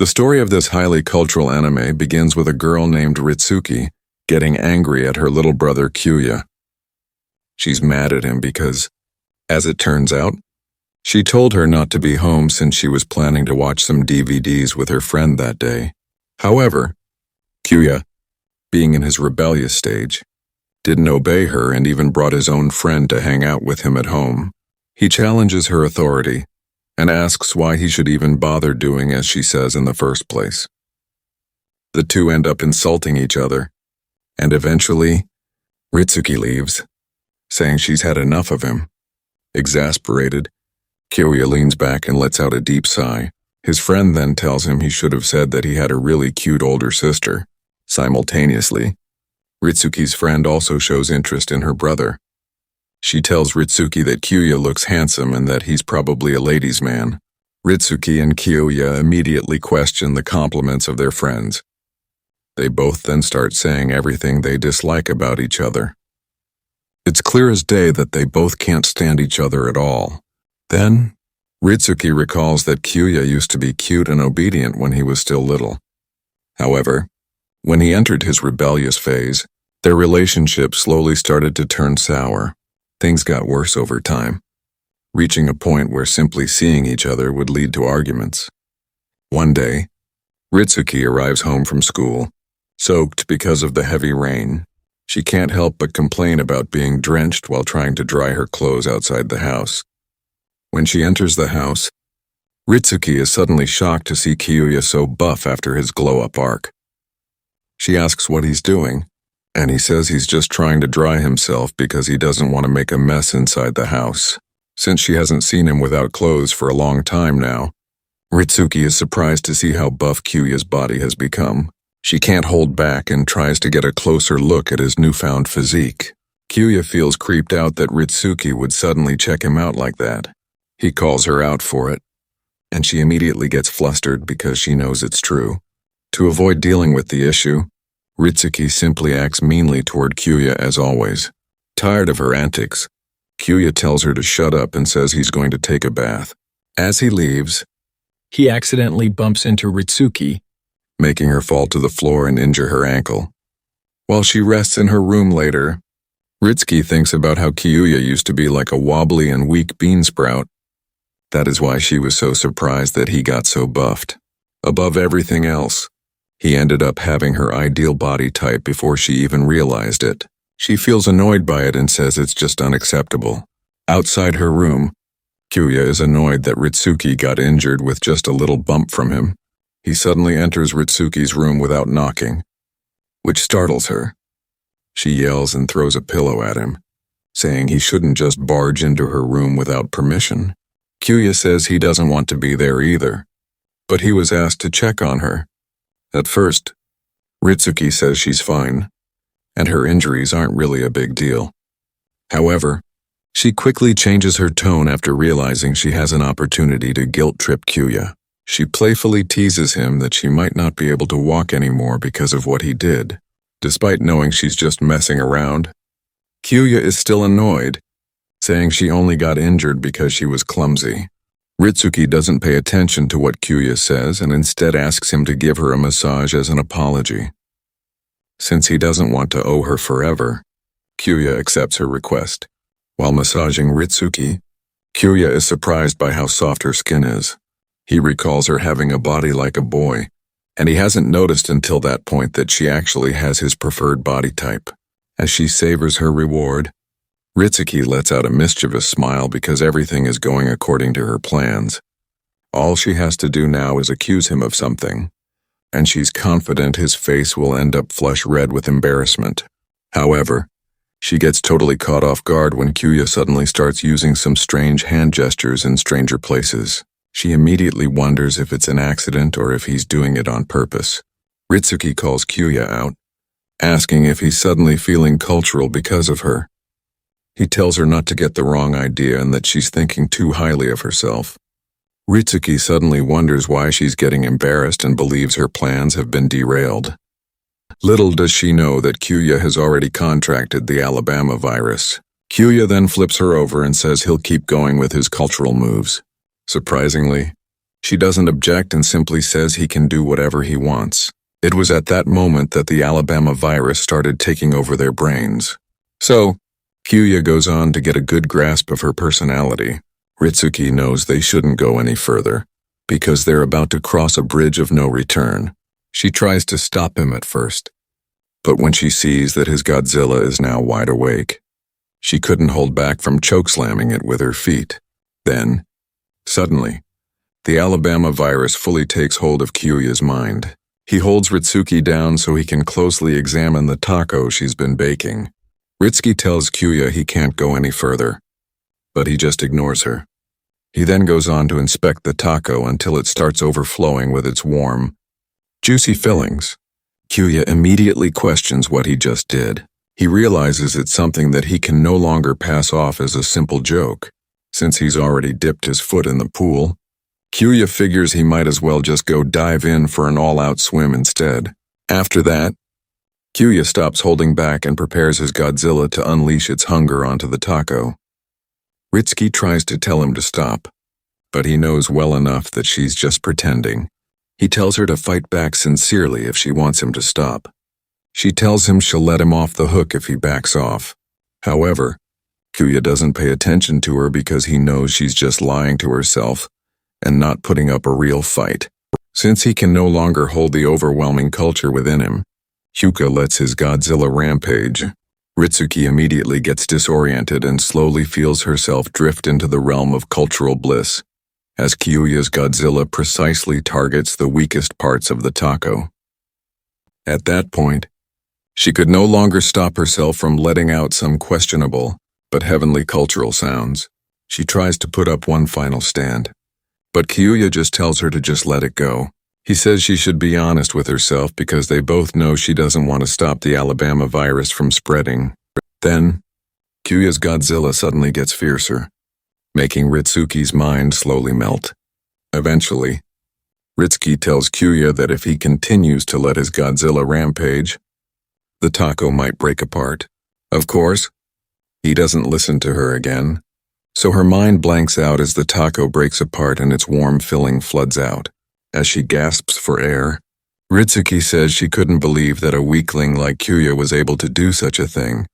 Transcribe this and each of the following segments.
The story of this highly cultural anime begins with a girl named Ritsuki getting angry at her little brother Kyuya. She's mad at him because, as it turns out, she told her not to be home since she was planning to watch some DVDs with her friend that day. However, Kyuya, being in his rebellious stage, didn't obey her and even brought his own friend to hang out with him at home. He challenges her authority and asks why he should even bother doing as she says in the first place. The two end up insulting each other, and eventually, Ritsuki leaves, saying she's had enough of him. Exasperated, Kyuya leans back and lets out a deep sigh. His friend then tells him he should have said that he had a really cute older sister. Simultaneously, Ritsuki's friend also shows interest in her brother. She tells Ritsuki that Kyuya looks handsome and that he's probably a ladies' man. Ritsuki and Kyuya immediately question the compliments of their friends. They both then start saying everything they dislike about each other. It's clear as day that they both can't stand each other at all. Then, Ritsuki recalls that Kyuya used to be cute and obedient when he was still little. However, when he entered his rebellious phase, their relationship slowly started to turn sour. Things got worse over time, reaching a point where simply seeing each other would lead to arguments. One day, Ritsuki arrives home from school, soaked because of the heavy rain. She can't help but complain about being drenched while trying to dry her clothes outside the house. When she enters the house, Ritsuki is suddenly shocked to see Kyuya so buff after his glow-up arc. She asks what he's doing, and he says he's just trying to dry himself because he doesn't want to make a mess inside the house. Since she hasn't seen him without clothes for a long time now, Ritsuki is surprised to see how buff Kyuya's body has become. She can't hold back and tries to get a closer look at his newfound physique. Kyuya feels creeped out that Ritsuki would suddenly check him out like that. He calls her out for it, and she immediately gets flustered because she knows it's true. To avoid dealing with the issue, Ritsuki simply acts meanly toward Kyuya as always. Tired of her antics, Kyuya tells her to shut up and says he's going to take a bath. As he leaves, he accidentally bumps into Ritsuki, making her fall to the floor and injure her ankle. While she rests in her room later, Ritsuki thinks about how Kyuya used to be like a wobbly and weak bean sprout. That is why she was so surprised that he got so buffed. Above everything else, he ended up having her ideal body type before she even realized it. She feels annoyed by it and says it's just unacceptable. Outside her room, Kyuya is annoyed that Ritsuki got injured with just a little bump from him. He suddenly enters Ritsuki's room without knocking, which startles her. She yells and throws a pillow at him, saying he shouldn't just barge into her room without permission. Kyuya says he doesn't want to be there either, but he was asked to check on her. At first, Ritsuki says she's fine, and her injuries aren't really a big deal. However, she quickly changes her tone after realizing she has an opportunity to guilt-trip Kyuya. She playfully teases him that she might not be able to walk anymore because of what he did. Despite knowing she's just messing around, Kyuya is still annoyed, saying she only got injured because she was clumsy. Ritsuki doesn't pay attention to what Kyuya says and instead asks him to give her a massage as an apology. Since he doesn't want to owe her forever, Kyuya accepts her request. While massaging Ritsuki, Kyuya is surprised by how soft her skin is. He recalls her having a body like a boy, and he hasn't noticed until that point that she actually has his preferred body type. As she savors her reward, Ritsuki lets out a mischievous smile because everything is going according to her plans. All she has to do now is accuse him of something, and she's confident his face will end up flush red with embarrassment. However, she gets totally caught off guard when Kyuya suddenly starts using some strange hand gestures in stranger places. She immediately wonders if it's an accident or if he's doing it on purpose. Ritsuki calls Kyuya out, asking if he's suddenly feeling cultural because of her. He tells her not to get the wrong idea and that she's thinking too highly of herself. Ritsuki suddenly wonders why she's getting embarrassed and believes her plans have been derailed. Little does she know that Kyuya has already contracted the Alabama virus. Kyuya then flips her over and says he'll keep going with his cultural moves. Surprisingly, She doesn't object and simply says he can do whatever he wants. It was at that moment that the Alabama virus started taking over their brains. So, Kyuya goes on to get a good grasp of her personality. Ritsuki knows they shouldn't go any further, because they're about to cross a bridge of no return. She tries to stop him at first, but when she sees that his Godzilla is now wide awake, she couldn't hold back from chokeslamming it with her feet. Then, suddenly, the Alabama virus fully takes hold of Kyuya's mind. He holds Ritsuki down so he can closely examine the taco she's been baking. Ritsuki tells Kyuya he can't go any further, but he just ignores her. He then goes on to inspect the taco until it starts overflowing with its warm, juicy fillings. Kyuya immediately questions what he just did. He realizes it's something that he can no longer pass off as a simple joke. Since he's already dipped his foot in the pool, Kyuya figures he might as well just go dive in for an all-out swim instead. After that, Kyuya stops holding back and prepares his Godzilla to unleash its hunger onto the taco. Ritsuki tries to tell him to stop, but he knows well enough that she's just pretending. He tells her to fight back sincerely if she wants him to stop. She tells him she'll let him off the hook if he backs off. However, Kyuya doesn't pay attention to her because he knows she's just lying to herself and not putting up a real fight. Since he can no longer hold the overwhelming culture within him, Hyuga lets his Godzilla rampage. Ritsuki immediately gets disoriented and slowly feels herself drift into the realm of cultural bliss, as Kyuya's Godzilla precisely targets the weakest parts of the taco. At that point, she could no longer stop herself from letting out some questionable but heavenly cultural sounds. She tries to put up one final stand, but Kyuya just tells her to just let it go. He says she should be honest with herself because they both know she doesn't want to stop the Alabama virus from spreading. Then, Kyuya's Godzilla suddenly gets fiercer, making Ritsuki's mind slowly melt. Eventually, Ritsuki tells Kyuya that if he continues to let his Godzilla rampage, the taco might break apart. Of course, he doesn't listen to her again, so her mind blanks out as the taco breaks apart and its warm filling floods out. As she gasps for air, Ritsuki says she couldn't believe that a weakling like Kyuya was able to do such a thing.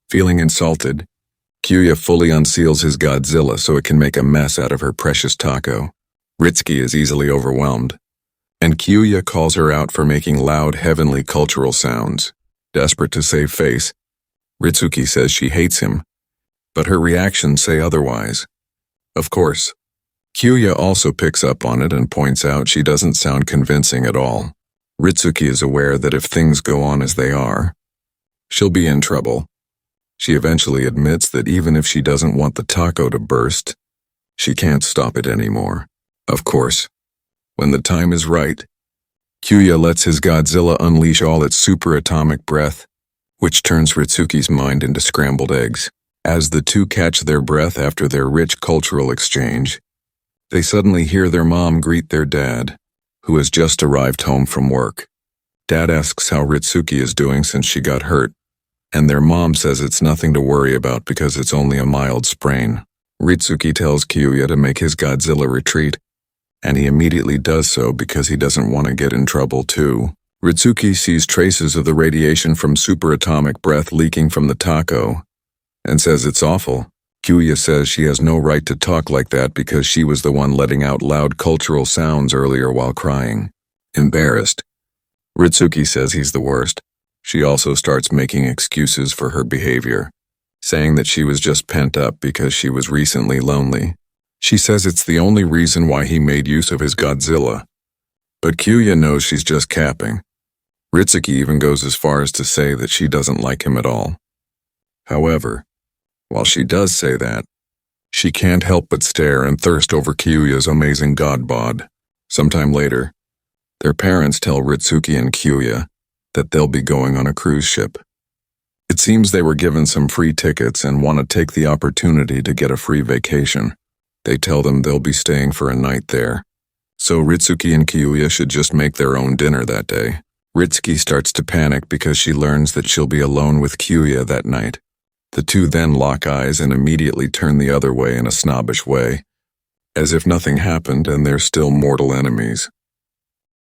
Feeling insulted, Kyuya fully unseals his Godzilla so it can make a mess out of her precious taco. Ritsuki is easily overwhelmed, and Kyuya calls her out for making loud heavenly cultural sounds. Desperate to save face, Ritsuki says she hates him, but her reactions say otherwise. Of course, Kyuya also picks up on it and points out she doesn't sound convincing at all. Ritsuki is aware that if things go on as they are, she'll be in trouble. She eventually admits that even if she doesn't want the taco to burst, she can't stop it anymore. Of course, when the time is right, Kyuya lets his Godzilla unleash all its superatomic breath, which turns Ritsuki's mind into scrambled eggs. As the two catch their breath after their rich cultural exchange, they suddenly hear their mom greet their dad, who has just arrived home from work. Dad asks how Ritsuki is doing since she got hurt, and their mom says it's nothing to worry about because it's only a mild sprain. Ritsuki tells Kyuya to make his Godzilla retreat, and he immediately does so because he doesn't want to get in trouble too. Ritsuki sees traces of the radiation from superatomic breath leaking from the taco, and says it's awful. Kyuya says she has no right to talk like that because she was the one letting out loud cultural sounds earlier while crying. Embarrassed, Ritsuki says he's the worst. She also starts making excuses for her behavior, saying that she was just pent up because she was recently lonely. She says it's the only reason why he made use of his Godzilla. But Kyuya knows she's just capping. Ritsuki even goes as far as to say that she doesn't like him at all. However, while she does say that, she can't help but stare and thirst over Kyuya's amazing god bod. Sometime later, their parents tell Ritsuki and Kyuya that they'll be going on a cruise ship. It seems they were given some free tickets and want to take the opportunity to get a free vacation. They tell them they'll be staying for a night there, so Ritsuki and Kyuya should just make their own dinner that day. Ritsuki starts to panic because she learns that she'll be alone with Kyuya that night. The two then lock eyes and immediately turn the other way in a snobbish way, as if nothing happened and they're still mortal enemies.